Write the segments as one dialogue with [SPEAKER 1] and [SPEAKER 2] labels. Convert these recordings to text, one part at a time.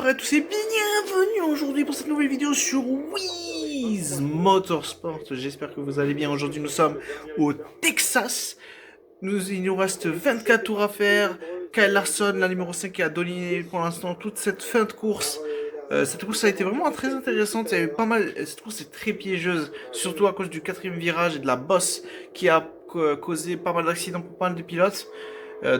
[SPEAKER 1] soirée à tous et bienvenue aujourd'hui pour cette nouvelle vidéo sur Wiz Motorsport. J'espère que vous allez bien. Aujourd'hui nous sommes au Texas. Il nous reste 24 tours à faire. Kyle Larson, la numéro 5, qui a dominé pour l'instant toute cette fin de course. Cette course a été vraiment très intéressante. Il y a eu pas mal. Cette course est très piégeuse, surtout à cause du quatrième virage et de la bosse qui a causé pas mal d'accidents pour pas mal de pilotes.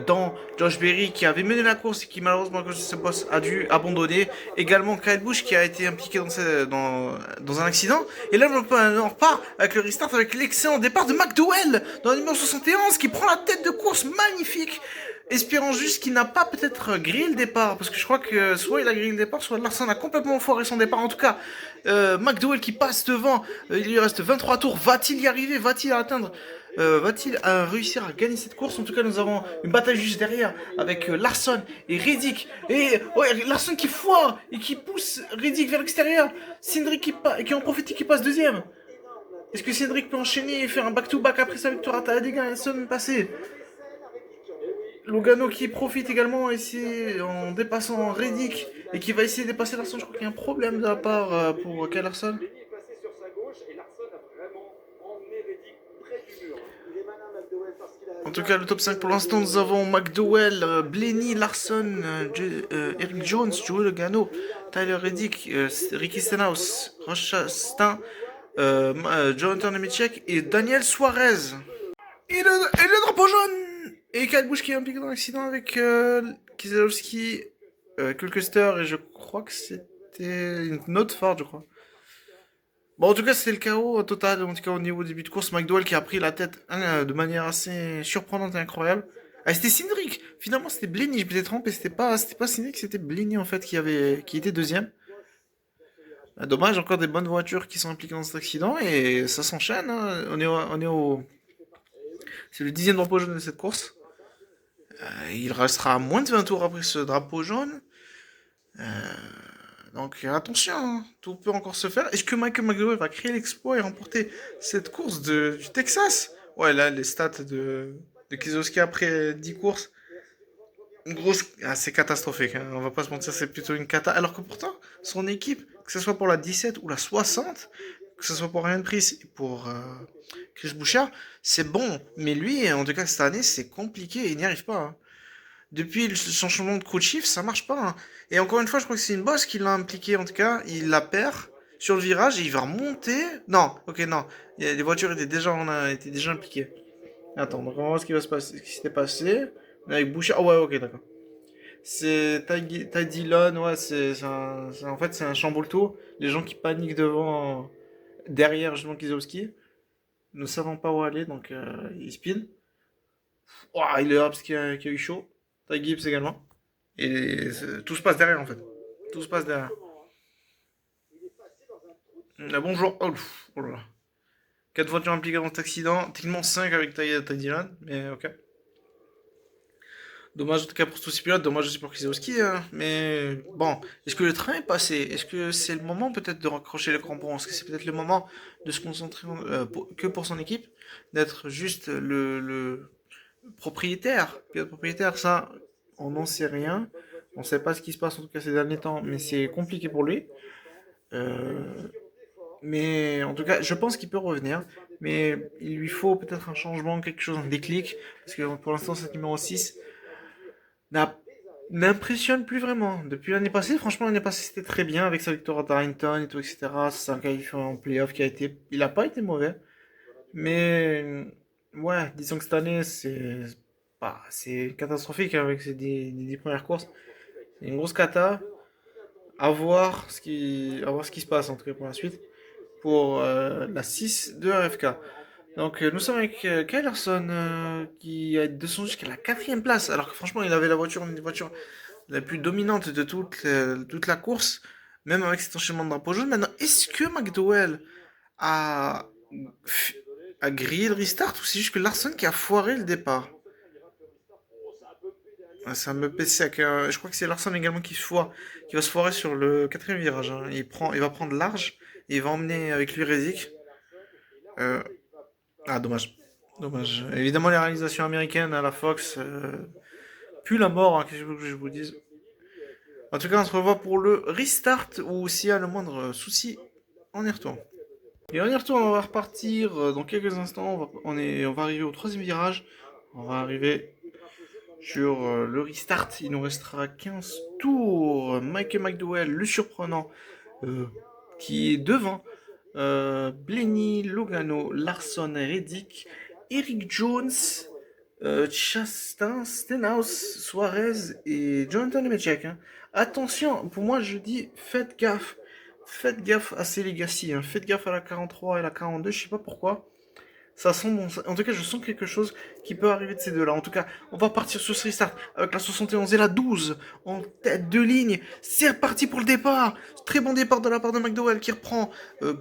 [SPEAKER 1] Dont Josh Berry qui avait mené la course et qui malheureusement à cause de ce boss a dû abandonner. Également Kyle Busch qui a été impliqué dans un accident. Et là on repart avec le restart avec l'excellent départ de McDowell dans le numéro 71 qui prend la tête de course magnifique. Espérons juste qu'il n'a pas peut-être grillé le départ, parce que je crois que soit il a grillé le départ, soit Larson a complètement foiré son départ. En tout cas, McDowell qui passe devant, il lui reste 23 tours, va-t-il y arriver, va-t-il atteindre va-t-il réussir à gagner cette course? En tout cas, nous avons une bataille juste derrière avec Larson et Reddick. Et ouais, Larson qui foire et qui pousse Reddick vers l'extérieur. Cindric qui en profite et qui passe deuxième. Est-ce que Cindric peut enchaîner et faire un back-to-back après sa victoire à Talladega la semaine passée? Logano qui profite également en dépassant Reddick et qui va essayer de dépasser Larson. Je crois qu'il y a un problème de la part pour Kyle Larson. En tout cas, le top 5 pour l'instant, nous avons McDowell, Blaney, Larson, Eric Jones, Joey Logano, Tyler Reddick, Ricky Stenhouse, Rocha Stein, Jonathan Nemechek et Daniel Suarez. Et le drapeau jaune. Et Kyle Busch qui est impliqué dans l'accident avec Kieselowski, Kulkester et je crois que c'était une autre Ford, je crois. Bon, en tout cas, c'était le chaos total. En tout cas, au niveau début de course, McDowell qui a pris la tête de manière assez surprenante et incroyable. Ah, c'était Cindric. Finalement, c'était Blaney. Je m'étais trompé. C'était pas Cindric, c'était Blaney en fait qui était deuxième. Dommage, encore des bonnes voitures qui sont impliquées dans cet accident et ça s'enchaîne. Hein. C'est le 10e drapeau jaune de cette course. Il restera moins de 20 tours après ce drapeau jaune. Euh, Donc attention, hein, tout peut encore se faire. Est-ce que Michael McDowell va créer l'exploit et remporter cette course du Texas? Ouais, là, les stats de Kieselowski après 10 courses, une grosse... Ah, c'est catastrophique, hein, on va pas se mentir, c'est plutôt une cata. Alors que pourtant, son équipe, que ce soit pour la 17 ou la 60, que ce soit pour Ryan Preece et pour Chris Bouchard, c'est bon. Mais lui, en tout cas cette année, c'est compliqué, il n'y arrive pas. Hein. Depuis son changement de co-chief, ça marche pas. Hein. Et encore une fois, je crois que c'est une bosse qui l'a impliqué. En tout cas, il la perd sur le virage et il va remonter. Non, ok, non. Les voitures étaient déjà impliquées. Attends, donc on va voir ce qui va se passer, ce qui s'était passé. Avec Bouchard. Oh ouais, ok, d'accord. C'est Ty Dillon, ouais, en fait, c'est un chamboule-tout. Les gens qui paniquent derrière justement Kizowski, ne savant pas où aller, donc ils spin. Ouah, il est là parce qu'il a eu chaud. Ty Gibbs également. Et tout se passe derrière en fait. Tout se passe derrière. Bonjour. Oh, oh là là. 4 voitures impliquées dans cet accident. Techniquement 5 avec Ty Dillon. Mais ok. Dommage en tout cas pour tous ces pilotes. Dommage aussi pour Kieselowski. Hein. Mais bon. Est-ce que le train est passé? Est-ce que c'est le moment peut-être de raccrocher les crampons? Est-ce que c'est peut-être le moment de se concentrer que pour son équipe? D'être juste le propriétaire? Pilote propriétaire, ça, on n'en sait rien. On ne sait pas ce qui se passe en tout cas ces derniers temps. Mais c'est compliqué pour lui. Euh, Mais en tout cas, je pense qu'il peut revenir. Mais il lui faut peut-être un changement, quelque chose, un déclic. Parce que pour l'instant, cette numéro 6 n'a- n'impressionne plus vraiment. Depuis l'année passée, franchement, l'année passée, c'était très bien avec sa victoire à Darlington et tout, etc. C'est un qualifié en playoff qui a été. Il n'a pas été mauvais. Mais ouais, disons que cette année, c'est catastrophique avec ces 10 premières courses. C'est une grosse cata. À voir ce qui se passe en tout cas pour la suite. Pour la 6 de RFK. Donc nous sommes avec Kyle Larson qui a descendu jusqu'à la quatrième place, alors que franchement il avait une des voitures la plus dominante de toute la course, même avec cet enchaînement de drapeau jaune. Maintenant, est-ce que McDowell a, a grillé le restart ou c'est juste que Larson qui a foiré le départ? Ah, c'est un BPC avec je crois que c'est Larson également qui va se foirer sur le quatrième virage. Hein. Il va prendre large et il va emmener avec lui Rezik. Euh, Ah, dommage. Dommage. Évidemment, les réalisations américaines à la Fox puent la mort, hein, qu'est-ce que je vous dise. En tout cas, on se revoit pour le restart ou s'il y a le moindre souci, on y retourne. Et on y retourne, on va repartir dans quelques instants. On va arriver au troisième virage. On va arriver sur le restart. Il nous restera 15 tours. Michael McDowell, le surprenant, euh, qui est devant. Blenny, Logano, Larson, Reddick, Eric Jones, Chastain, Stenhouse, Suarez et Jonathan Nemechek. Hein. Attention, pour moi je dis faites gaffe. Faites gaffe à ces legacy. Hein. Faites gaffe à la 43 et la 42, je sais pas pourquoi. Ça sent bon. En tout cas, je sens quelque chose qui peut arriver de ces deux-là. En tout cas, on va partir sur ce restart avec la 71 et la 12 en tête de ligne. C'est reparti pour le départ. Très bon départ de la part de McDowell qui reprend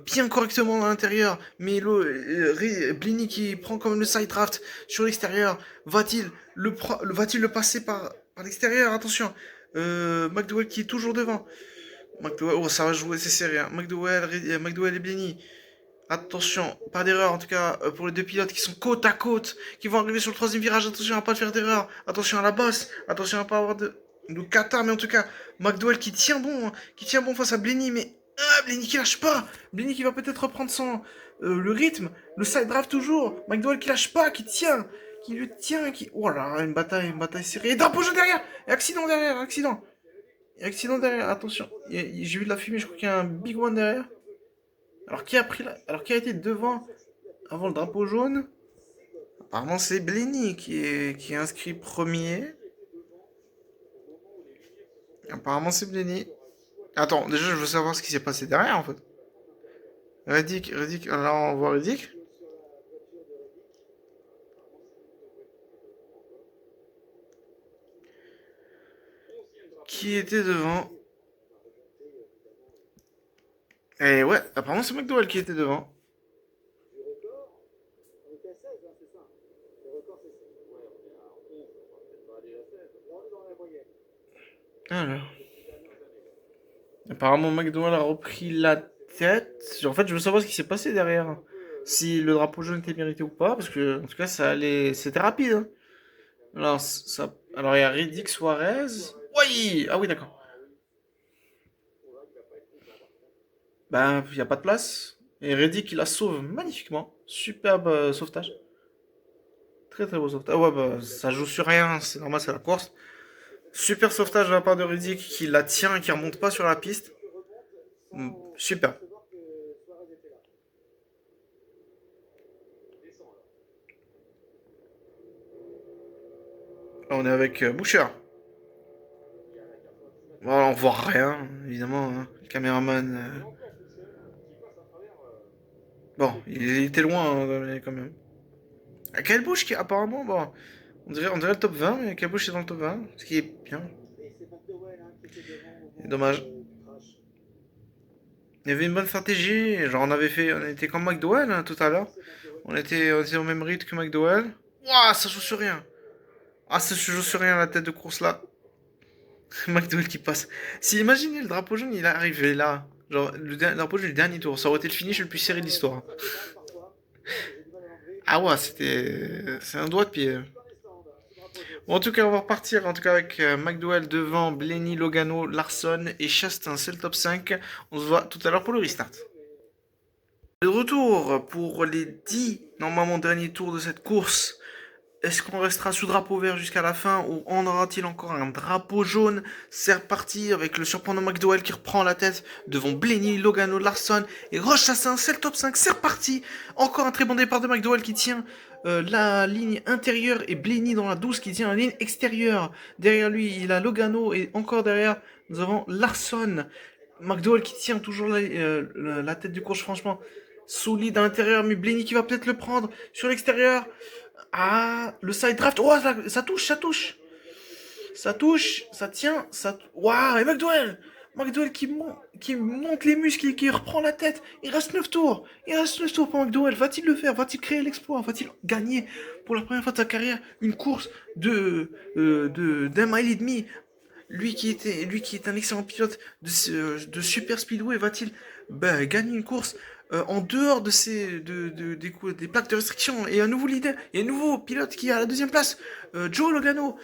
[SPEAKER 1] bien correctement à l'intérieur. Mais Blenny qui prend quand même le side draft sur l'extérieur. Va-t-il le passer par l'extérieur? Attention. McDowell qui est toujours devant. McDowell, oh, ça va jouer, c'est serré. Hein. McDowell et Blenny. Attention, pas d'erreur en tout cas pour les deux pilotes qui sont côte à côte, qui vont arriver sur le troisième virage. Attention à pas faire d'erreur. Attention à la bosse. Attention à pas avoir de kata. Mais en tout cas, McDowell qui tient bon, hein, qui tient bon face à Blenny. Mais Blenny qui lâche pas. Blenny qui va peut-être reprendre le rythme, le side drive toujours. McDowell qui lâche pas, qui le tient, qui. Oh là, une bataille serrée. Et drapeau jaune derrière. Et accident derrière, accident. Et accident derrière. Attention, j'ai vu de la fumée. Je crois qu'il y a un big one derrière. Alors qui a été devant avant le drapeau jaune? Apparemment c'est Blenny qui est inscrit premier. Apparemment c'est Blenny. Attends, déjà je veux savoir ce qui s'est passé derrière en fait. Reddick, là on voit Reddick. Qui était devant? Et ouais, apparemment c'est McDowell qui était devant. Alors. Apparemment McDowell a repris la tête. En fait, je veux savoir ce qui s'est passé derrière. Si le drapeau jaune était mérité ou pas, parce que en tout cas ça allait. C'était rapide. Hein. Alors il y a Reddick Suarez. Oui! Ah oui d'accord. Bah, il n'y a pas de place. Et Reddick, il la sauve magnifiquement. Superbe sauvetage. Très très beau sauvetage. Ah ouais, bah, ça joue sur rien, c'est normal, c'est la course. Super sauvetage de la part de Reddick qui la tient et qui remonte pas sur la piste. Super. Là, on est avec Boucher. Voilà, on voit rien, évidemment. Hein. Le caméraman. Bon, il était loin hein, quand même. À quelle bouche qui apparemment, bon, on dirait le top 20, mais quelle bouche est dans le top 20, ce qui est bien. Et dommage. Il y avait une bonne stratégie, genre on était comme McDowell hein, tout à l'heure. On était au même rythme que McDowell. Ouah, ça joue sur rien. Ah, ça joue sur rien la tête de course là. McDowell qui passe. Si imaginez le drapeau jaune, il est arrivé là. Genre, le drapeau jaune, le dernier tour. Ça aurait été le finish le plus serré de l'histoire. Ah ouais, c'est un doigt de pied. Bon, en tout cas, on va repartir en tout cas avec McDowell devant, Blenny, Logano, Larson et Chastain. C'est le top 5. On se voit tout à l'heure pour le restart. De retour pour les 10 normalement derniers tours de cette course. Est-ce qu'on restera sous drapeau vert jusqu'à la fin ou en aura-t-il encore un drapeau jaune? C'est reparti avec le surprenant McDowell qui reprend la tête devant Blenny, Logano, Larson et Roche Chassin. C'est le top 5, c'est reparti. Encore un très bon départ de McDowell qui tient la ligne intérieure et Blenny dans la 12 qui tient la ligne extérieure. Derrière lui, il a Logano et encore derrière, nous avons Larson. McDowell qui tient toujours la tête du course, franchement solide à l'intérieur, mais Blenny qui va peut-être le prendre sur l'extérieur. Ah, le side draft. Oh, ça touche, ça touche. Ça touche, ça tient, ça. Waouh, et McDowell! McDowell qui monte les muscles et qui reprend la tête. Il reste 9 tours. Il reste 9 tours pour McDowell. Va-t-il le faire? Va-t-il créer l'exploit? Va-t-il gagner pour la première fois de sa carrière une course d'un mile et demi? Lui qui est un excellent pilote de Super Speedway, va-t-il gagner une course en dehors des plaques de restriction? Et un nouveau leader, et un nouveau pilote qui est à la deuxième place, Joe Logano.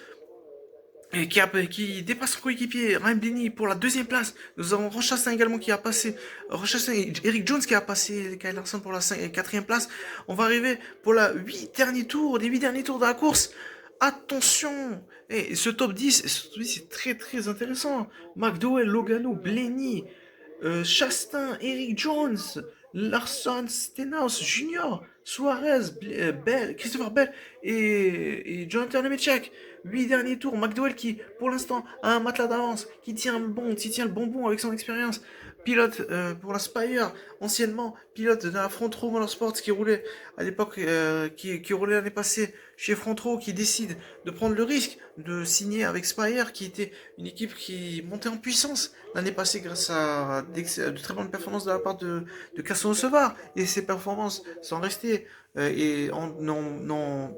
[SPEAKER 1] et qui dépasse son coéquipier Ryan Blaney pour la deuxième place. Nous avons Ross Chastain également qui a passé, Ross Chastain et Eric Jones qui a passé Kyle Larson pour la quatrième place. On va arriver pour la les 8 derniers tours de la course. Attention! Et ce top 10, c'est très très intéressant. McDowell, Logano, Blaney, Chastain, Eric Jones, Larson, Stenhouse, Junior, Suarez, Bell, Christopher Bell et Jonathan Nemechek. 8 derniers tours, McDowell qui, pour l'instant, a un matelas d'avance, qui tient le bonbon avec son expérience. Pilote pour la Spire, anciennement pilote de la Front Row Motorsports qui roulait à l'époque, qui roulait l'année passée chez Front Row, qui décide de prendre le risque de signer avec Spire, qui était une équipe qui montait en puissance l'année passée grâce à de très bonnes performances de la part de Casson Sevar. Et ces performances sont restées et n'ont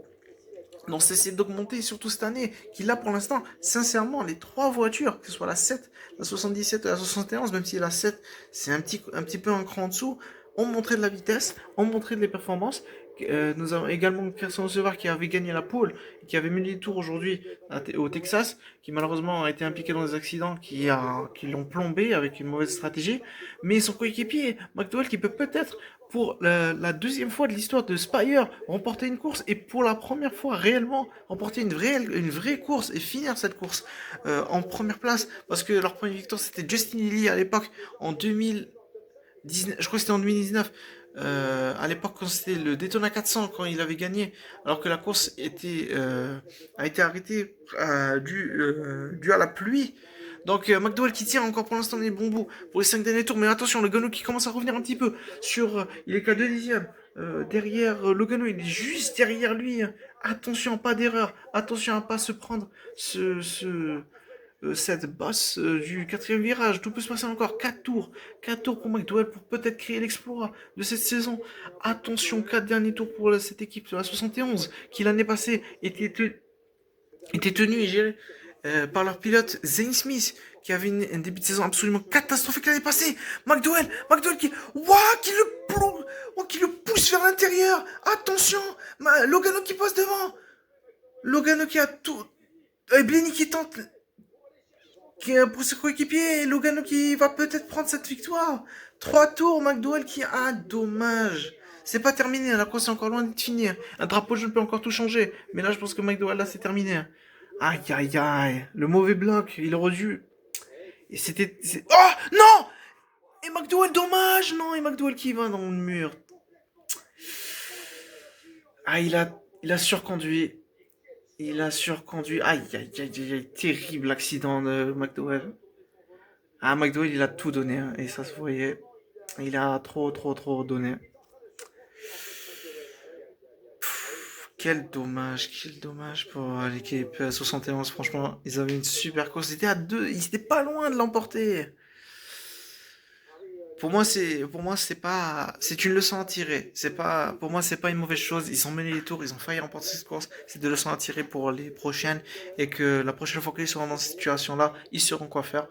[SPEAKER 1] cessé d'augmenter, surtout cette année, qu'il a pour l'instant, sincèrement, les trois voitures, que ce soit la 7, la 77 et la 71, même si la 7, c'est un petit peu un cran en dessous, ont montré de la vitesse, ont montré des performances. Nous avons également Christian Sevar qui avait gagné la pole, qui avait mené les tours aujourd'hui au Texas, qui malheureusement a été impliqué dans des accidents qui l'ont plombé avec une mauvaise stratégie. Mais son coéquipier, McDowell, qui peut peut-être pour la deuxième fois de l'histoire de Spire remporter une course et pour la première fois réellement remporter une vraie course et finir cette course en première place, parce que leur première victoire c'était Justin Lilly à l'époque en 2019, je crois que c'était en 2019, à l'époque quand c'était le Daytona 400 quand il avait gagné, alors que la course a été arrêtée dû à la pluie. Donc McDowell qui tient encore pour l'instant les bons bouts pour les 5 derniers tours, mais attention, Logano qui commence à revenir un petit peu il est qu'à 2 dixièmes derrière Logano, il est juste derrière lui. Attention, pas d'erreur, attention à pas se prendre cette bosse du quatrième virage. Tout peut se passer encore. 4 tours pour McDowell pour peut-être créer l'exploit de cette saison. Attention, 4 derniers tours pour cette équipe de la 71 qui l'année passée était tenue et gérée par leur pilote Zane Smith qui avait un début de saison absolument catastrophique l'année passée. McDowell qui le pousse vers l'intérieur. Attention, Logano qui passe devant. Logano qui a tout. Et Blenny qui tente pour ses coéquipiers, Logano qui va peut-être prendre cette victoire. 3 tours, McDowell qui... Ah, dommage. C'est pas terminé, la course est encore loin d'être finie. Un drapeau jaune peut encore tout changer. Mais là, je pense que McDowell, là, c'est terminé. Aïe, aïe, aïe. Le mauvais bloc, il aurait dû... Et Oh, non. Et McDowell, dommage. Non, et McDowell qui va dans le mur. Ah, il a surconduit. Il a surconduit. Aïe, aïe, aïe, aïe, aïe. Terrible accident de McDowell. Ah, McDowell, il a tout donné, hein, et ça se voyait. Il a trop donné. Quel dommage pour l'équipe 71. Franchement, ils avaient une super course. Ils étaient à 2, ils étaient pas loin de l'emporter. Pour moi, c'est pas, c'est une leçon à tirer. Pour moi, c'est pas une mauvaise chose. Ils ont mené les tours, ils ont failli remporter cette course. C'est des leçons à tirer pour les prochaines et que la prochaine fois qu'ils seront dans cette situation-là, ils sauront quoi faire.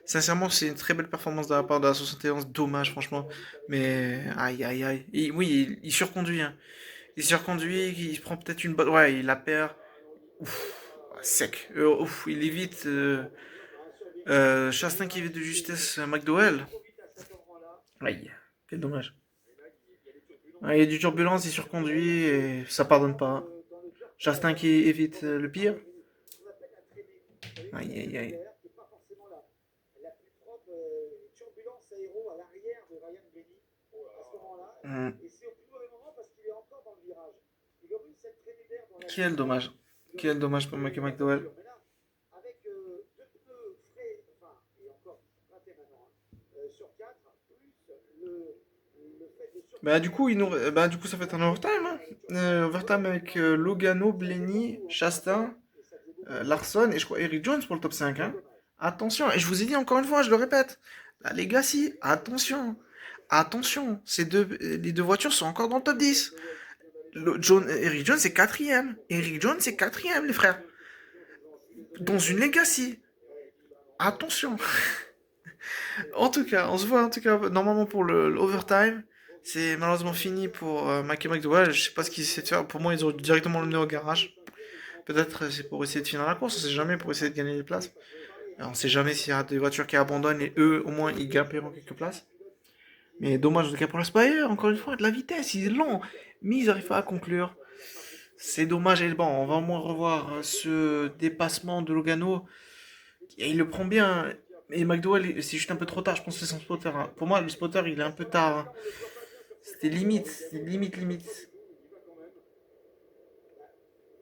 [SPEAKER 1] Sincèrement, c'est une très belle performance de la part de la 71. Dommage, franchement. Mais, aïe, aïe, aïe. Oui, il surconduit, hein. Il surconduit, il prend peut-être une bonne, ouais, il la perd. Ouf, sec. Il évite, Chastain qui évite de justesse McDowell. Aïe, quel dommage. Ah, il y a du turbulence, il surconduit et ça pardonne pas. Chastain qui évite le pire. Aïe, aïe, aïe. Hmm. Quel dommage. Quel dommage pour Michael McDowell. Du coup, ça fait un overtime, hein. Overtime avec Logano, Blenny, Chastain, Larson et je crois Eric Jones pour le top 5, hein. Attention, et je vous ai dit encore une fois, je le répète, la Legacy, attention, attention, les deux voitures sont encore dans le top 10. Eric Jones est quatrième. Eric Jones est quatrième, les frères. Dans une Legacy. Attention. En tout cas, on se voit en tout cas normalement pour l'overtime. C'est malheureusement fini pour Michael McDowell. Je sais pas ce qu'il essaie de faire. Pour moi, ils ont directement le mener au garage. Peut-être c'est pour essayer de finir la course, on sait jamais, pour essayer de gagner des places. On sait jamais s'il y a des voitures qui abandonnent et eux, au moins, ils gagneront quelques places. Mais dommage en tout cas pour l'Aspire, encore une fois, de la vitesse, ils l'ont, mais ils n'arrivent pas à conclure. C'est dommage, et bon, on va au moins revoir ce dépassement de Logano. Et il le prend bien. Et McDowell, c'est juste un peu trop tard, je pense que c'est son spotter, hein. Pour moi, le spotter, il est un peu tard, hein. C'était limite, limite.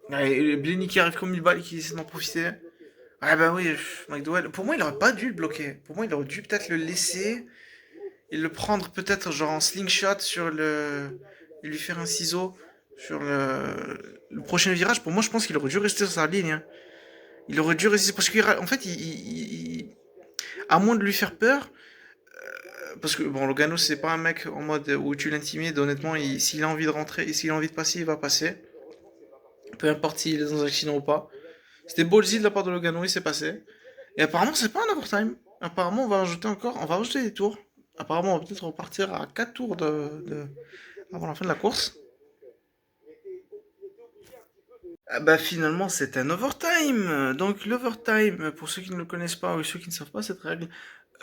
[SPEAKER 1] Ouais, et Blenny qui arrive comme une balle et qui essaie d'en profiter. Ah bah oui, McDowell. Pour moi, il aurait pas dû le bloquer. Pour moi, il aurait dû peut-être le laisser et le prendre peut-être genre en slingshot sur le... et lui faire un ciseau sur le prochain virage. Pour moi, je pense qu'il aurait dû rester sur sa ligne, hein. Il aurait dû rester parce qu'en fait, à moins de lui faire peur, parce que bon, Logano c'est pas un mec en mode où tu l'intimides. Honnêtement, s'il a envie de rentrer et s'il a envie de passer, il va passer. Peu importe s'il est dans un accident ou pas. C'était ballsy de la part de Logano, il s'est passé. Et apparemment, c'est pas un overtime. Apparemment, on va rajouter des tours. Apparemment, on va peut-être repartir à 4 tours avant la fin de la course. Ah bah finalement, c'est un overtime. Donc l'overtime, pour ceux qui ne le connaissent pas ou ceux qui ne savent pas cette règle,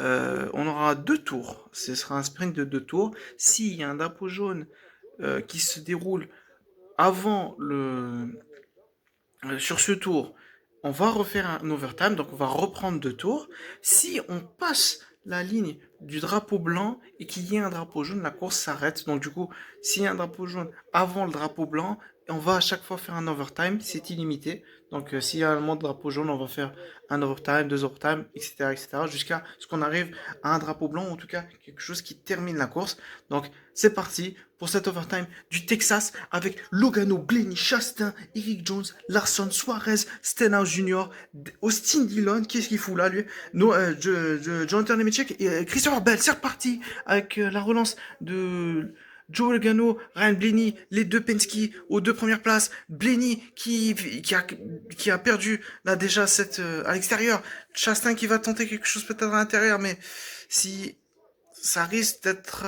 [SPEAKER 1] on aura 2 tours. Ce sera un sprint de 2 tours. S'il y a un drapeau jaune qui se déroule avant sur ce tour, on va refaire un overtime, donc on va reprendre 2 tours. Si on passe la ligne du drapeau blanc et qu'il y ait un drapeau jaune, la course s'arrête. Donc du coup, s'il y a un drapeau jaune avant le drapeau blanc, on va à chaque fois faire un overtime, c'est illimité. Donc s'il y a un moment de drapeau jaune, on va faire un overtime, 2 overtime, etc., etc., jusqu'à ce qu'on arrive à un drapeau blanc, ou en tout cas quelque chose qui termine la course. Donc c'est parti pour cet overtime du Texas avec Logano, Blenny, Chastain, Eric Jones, Larson, Suarez, Stenhouse Jr., Austin Dillon, qu'est-ce qu'il fout là lui, no, Jonathan Nemechek et Christopher Bell. C'est reparti avec la relance de Joe Logano, Ryan Blaney, les deux Penske aux 2 premières places. Blaney qui a perdu là déjà à l'extérieur. Chastain qui va tenter quelque chose peut-être à l'intérieur, mais si ça risque d'être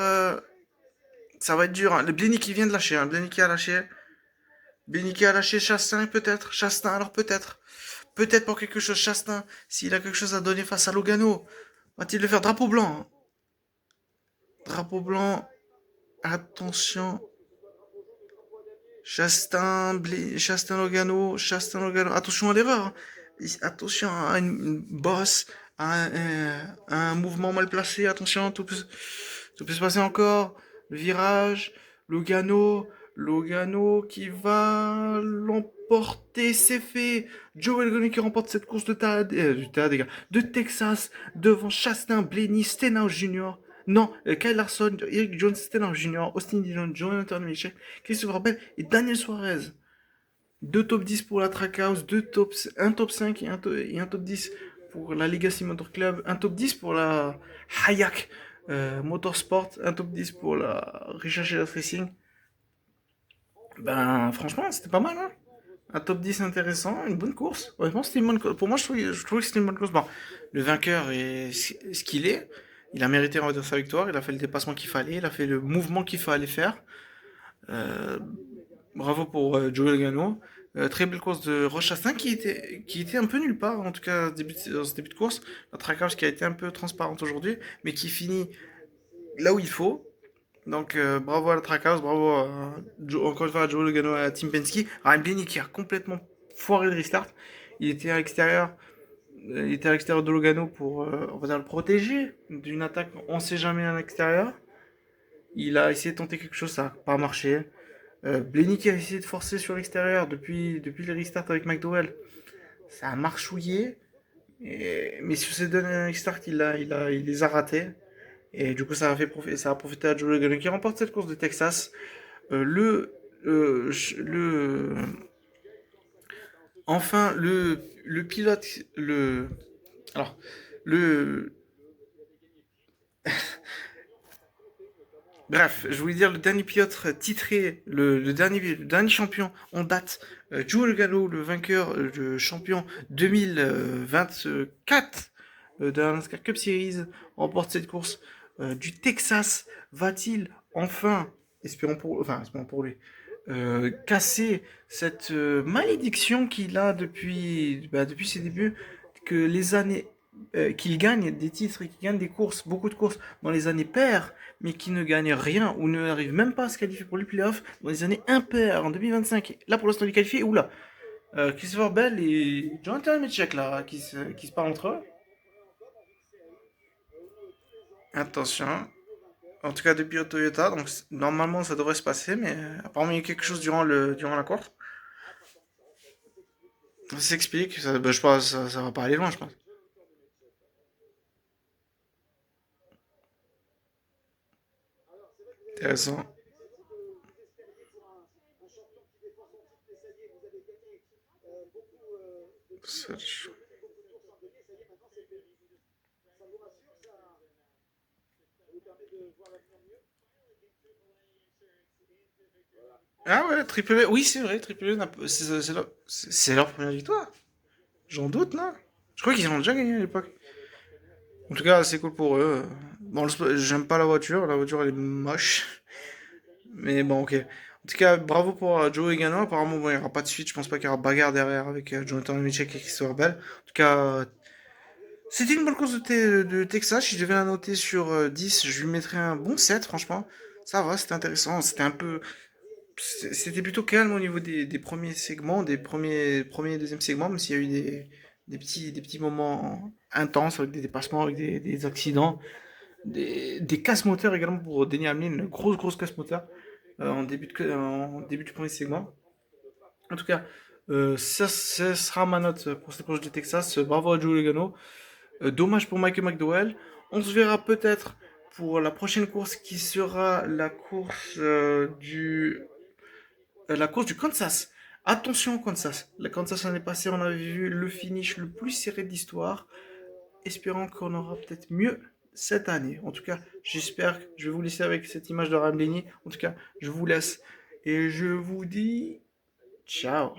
[SPEAKER 1] ça va être dur, hein. Le Blaney qui vient de lâcher, hein. Blaney qui a lâché. Blaney qui a lâché Chastain peut-être. Chastain alors peut-être. Peut-être pour quelque chose Chastain. S'il a quelque chose à donner face à Logano. Va-t-il le faire? Drapeau blanc, hein. Drapeau blanc. Attention. Chastain Logano. Chastain Logano. Attention à l'erreur, hein. Attention à une bosse. À un mouvement mal placé. Attention, tout peut se passer encore. Le virage. Logano. Logano qui va l'emporter, c'est fait. Joe Logano qui remporte cette course des gars, de Texas devant Chastain, Blaney, Stenhouse Jr. Non, Kyle Larson, Eric Jones, Stenhouse Jr., Austin Dillon, Jonathan Michel, Christopher Bell et Daniel Suarez. 2 top 10 pour la Trackhouse, un top 5 et un top 10 pour la Legacy Motor Club, un top 10 pour la Hayek Motorsport, un top 10 pour la Richard Childress Racing. Ben, franchement, c'était pas mal, hein. Un top 10 intéressant, une bonne course. Honnêtement, c'était une bonne course. Pour moi, je trouvais que c'était une bonne course. Bon, le vainqueur est ce qu'il est. Il a mérité, on va dire, sa victoire. Il a fait le dépassement qu'il fallait. Il a fait le mouvement qu'il fallait faire. Euh, Bravo pour Joe Logano. Très belle course de Rochassin qui était un peu nulle part, en tout cas dans ce début de course. La Trackhouse qui a été un peu transparente aujourd'hui, mais qui finit là où il faut. Donc bravo à la Trackhouse, bravo encore une fois à Joe Logano et à Tim Penske. Ryan Blaney qui a complètement foiré le restart. Il était à l'extérieur. Il était à l'extérieur de Logano pour on va dire, le protéger d'une attaque, on sait jamais à l'extérieur. Il a essayé de tenter quelque chose, ça n'a pas marché. Blaney qui a essayé de forcer sur l'extérieur depuis le restart avec McDowell. Ça a marchouillé. Mais sur ces derniers restarts, il les a ratés. Et du coup, ça a profité à Joe Logano qui remporte cette course de Texas. Euh, le, euh, le, enfin, le pilote, alors, le, bref, je voulais dire le dernier pilote titré, le dernier champion en date, Joe Logano, le vainqueur, le champion 2024 de la NASCAR Cup Series, remporte cette course du Texas. Va-t-il enfin, espérons pour lui, casser cette malédiction qu'il a depuis ses débuts, que les années qu'il gagne des titres et qu'il gagne des courses, beaucoup de courses dans les années paires, mais qui ne gagne rien ou ne arrive même pas à se qualifier pour les playoffs dans les années impaires en 2025. Là pour l'instant il est qualifié, oula, Christopher Bell et Jonathan Mitchell là qui se parlent entre eux. Attention. En tout cas, depuis au Toyota, donc normalement ça devrait se passer, mais apparemment il y a eu quelque chose durant la course. Ça s'explique, je pense ça va pas aller loin, je pense. Intéressant. Ah ouais, Triple B, oui c'est vrai, Triple B, c'est leur première victoire. J'en doute, non? Je crois qu'ils en ont déjà gagné à l'époque. En tout cas, c'est cool pour eux. Bon, j'aime pas la voiture elle est moche. Mais bon, ok. En tout cas, bravo pour Joe Egano. Apparemment, bon, il n'y aura pas de suite. Je pense pas qu'il y aura bagarre derrière avec Jonathan Mitchell et Christopher Bell. En tout cas, c'était une bonne course de Texas. Si je devais la noter sur 10, je lui mettrais un bon 7, franchement. Ça va, c'était intéressant. C'était plutôt calme au niveau des premiers segments, des premiers et deuxième segments, même s'il y a eu des petits moments intenses avec des dépassements, avec des accidents, des casse-moteurs également pour Denny Hamlin, une grosse casse-moteur en début du premier segment. En tout cas, ça sera ma note pour cette course du Texas. Bravo à Joe Logano. Dommage pour Michael McDowell. On se verra peut-être pour la prochaine course qui sera la course du Kansas. Attention au Kansas. La Kansas l'année passée, on avait vu le finish le plus serré de l'histoire. Espérons qu'on aura peut-être mieux cette année. En tout cas, j'espère que je vais vous laisser avec cette image de Ramlini. En tout cas, je vous laisse et je vous dis ciao.